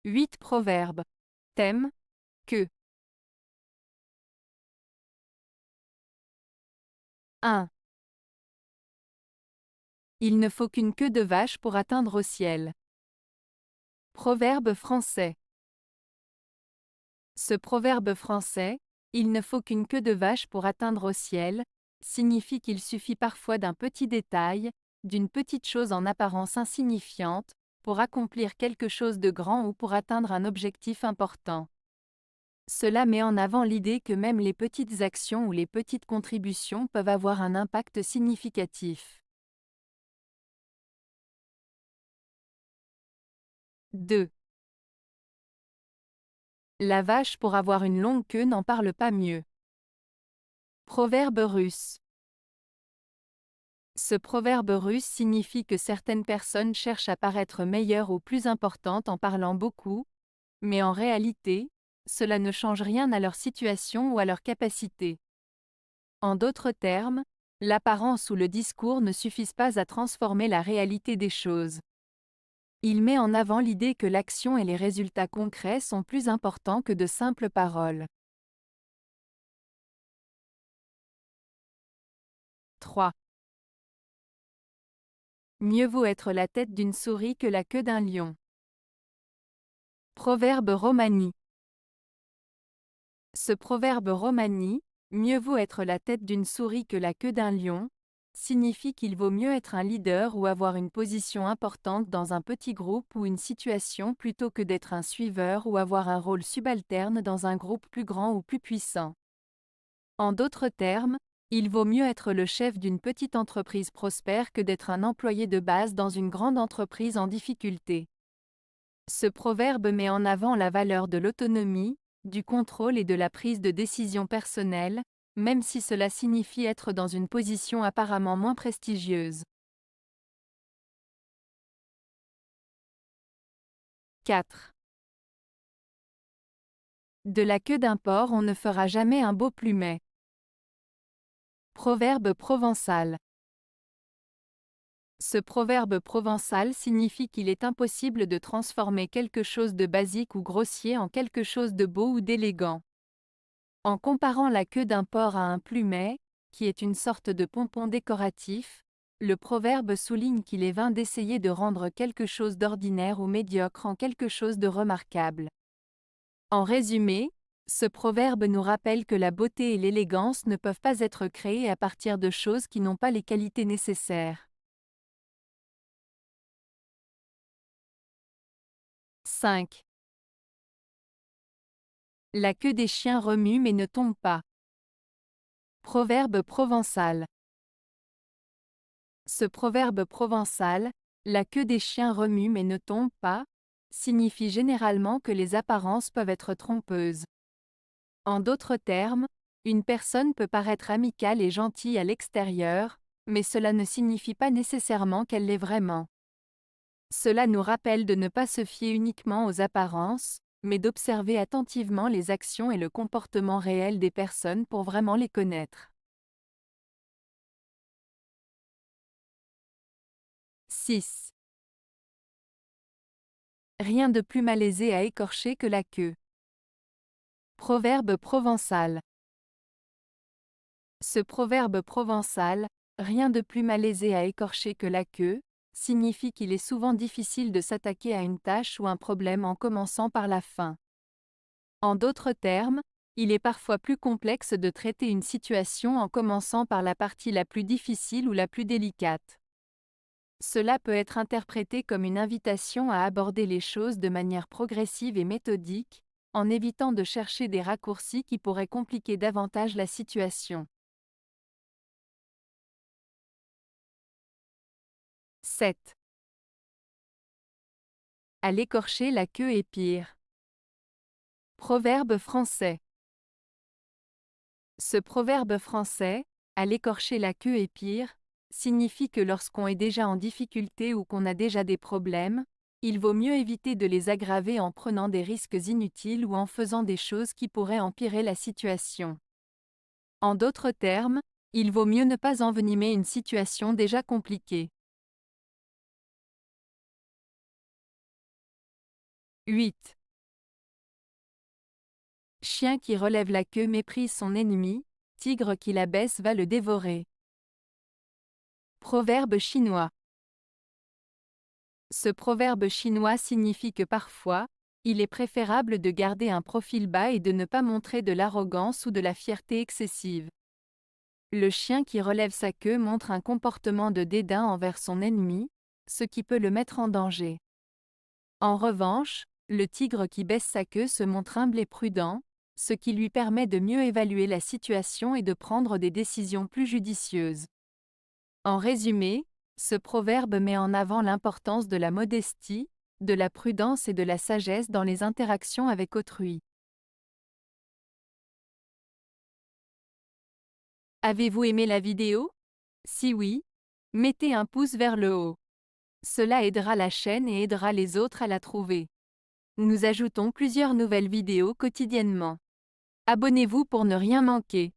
8 proverbes. Thème. Que. 1. Il ne faut qu'une queue de vache pour atteindre au ciel. Proverbe français. Ce proverbe français, il ne faut qu'une queue de vache pour atteindre au ciel, signifie qu'il suffit parfois d'un petit détail, d'une petite chose en apparence insignifiante, pour accomplir quelque chose de grand ou pour atteindre un objectif important. Cela met en avant l'idée que même les petites actions ou les petites contributions peuvent avoir un impact significatif. 2. La vache pour avoir une longue queue n'en parle pas mieux. Proverbe russe. Ce proverbe russe signifie que certaines personnes cherchent à paraître meilleures ou plus importantes en parlant beaucoup, mais en réalité, cela ne change rien à leur situation ou à leur capacité. En d'autres termes, l'apparence ou le discours ne suffisent pas à transformer la réalité des choses. Il met en avant l'idée que l'action et les résultats concrets sont plus importants que de simples paroles. 3. Mieux vaut être la tête d'une souris que la queue d'un lion. Proverbe romani. Ce proverbe romani, mieux vaut être la tête d'une souris que la queue d'un lion, signifie qu'il vaut mieux être un leader ou avoir une position importante dans un petit groupe ou une situation plutôt que d'être un suiveur ou avoir un rôle subalterne dans un groupe plus grand ou plus puissant. En d'autres termes, il vaut mieux être le chef d'une petite entreprise prospère que d'être un employé de base dans une grande entreprise en difficulté. Ce proverbe met en avant la valeur de l'autonomie, du contrôle et de la prise de décision personnelle, même si cela signifie être dans une position apparemment moins prestigieuse. 4. De la queue d'un porc on ne fera jamais un beau plumet. Proverbe provençal. Ce proverbe provençal signifie qu'il est impossible de transformer quelque chose de basique ou grossier en quelque chose de beau ou d'élégant. En comparant la queue d'un porc à un plumet, qui est une sorte de pompon décoratif, le proverbe souligne qu'il est vain d'essayer de rendre quelque chose d'ordinaire ou médiocre en quelque chose de remarquable. En résumé, ce proverbe nous rappelle que la beauté et l'élégance ne peuvent pas être créées à partir de choses qui n'ont pas les qualités nécessaires. 5. La queue des chiens remue mais ne tombe pas. Proverbe provençal. Ce proverbe provençal, la queue des chiens remue mais ne tombe pas, signifie généralement que les apparences peuvent être trompeuses. En d'autres termes, une personne peut paraître amicale et gentille à l'extérieur, mais cela ne signifie pas nécessairement qu'elle l'est vraiment. Cela nous rappelle de ne pas se fier uniquement aux apparences, mais d'observer attentivement les actions et le comportement réel des personnes pour vraiment les connaître. 6. Rien de plus malaisé à écorcher que la queue. Proverbe provençal. Ce proverbe provençal, rien de plus malaisé à écorcher que la queue, signifie qu'il est souvent difficile de s'attaquer à une tâche ou un problème en commençant par la fin. En d'autres termes, il est parfois plus complexe de traiter une situation en commençant par la partie la plus difficile ou la plus délicate. Cela peut être interprété comme une invitation à aborder les choses de manière progressive et méthodique, en évitant de chercher des raccourcis qui pourraient compliquer davantage la situation. 7. À l'écorcher la queue est pire. Proverbe français. Ce proverbe français, à l'écorcher la queue est pire, signifie que lorsqu'on est déjà en difficulté ou qu'on a déjà des problèmes, il vaut mieux éviter de les aggraver en prenant des risques inutiles ou en faisant des choses qui pourraient empirer la situation. En d'autres termes, il vaut mieux ne pas envenimer une situation déjà compliquée. 8. Chien qui relève la queue méprise son ennemi, tigre qui la baisse va le dévorer. Proverbe chinois. Ce proverbe chinois signifie que parfois, il est préférable de garder un profil bas et de ne pas montrer de l'arrogance ou de la fierté excessive. Le chien qui relève sa queue montre un comportement de dédain envers son ennemi, ce qui peut le mettre en danger. En revanche, le tigre qui baisse sa queue se montre humble et prudent, ce qui lui permet de mieux évaluer la situation et de prendre des décisions plus judicieuses. En résumé, ce proverbe met en avant l'importance de la modestie, de la prudence et de la sagesse dans les interactions avec autrui. Avez-vous aimé la vidéo? Si oui, mettez un pouce vers le haut. Cela aidera la chaîne et aidera les autres à la trouver. Nous ajoutons plusieurs nouvelles vidéos quotidiennement. Abonnez-vous pour ne rien manquer.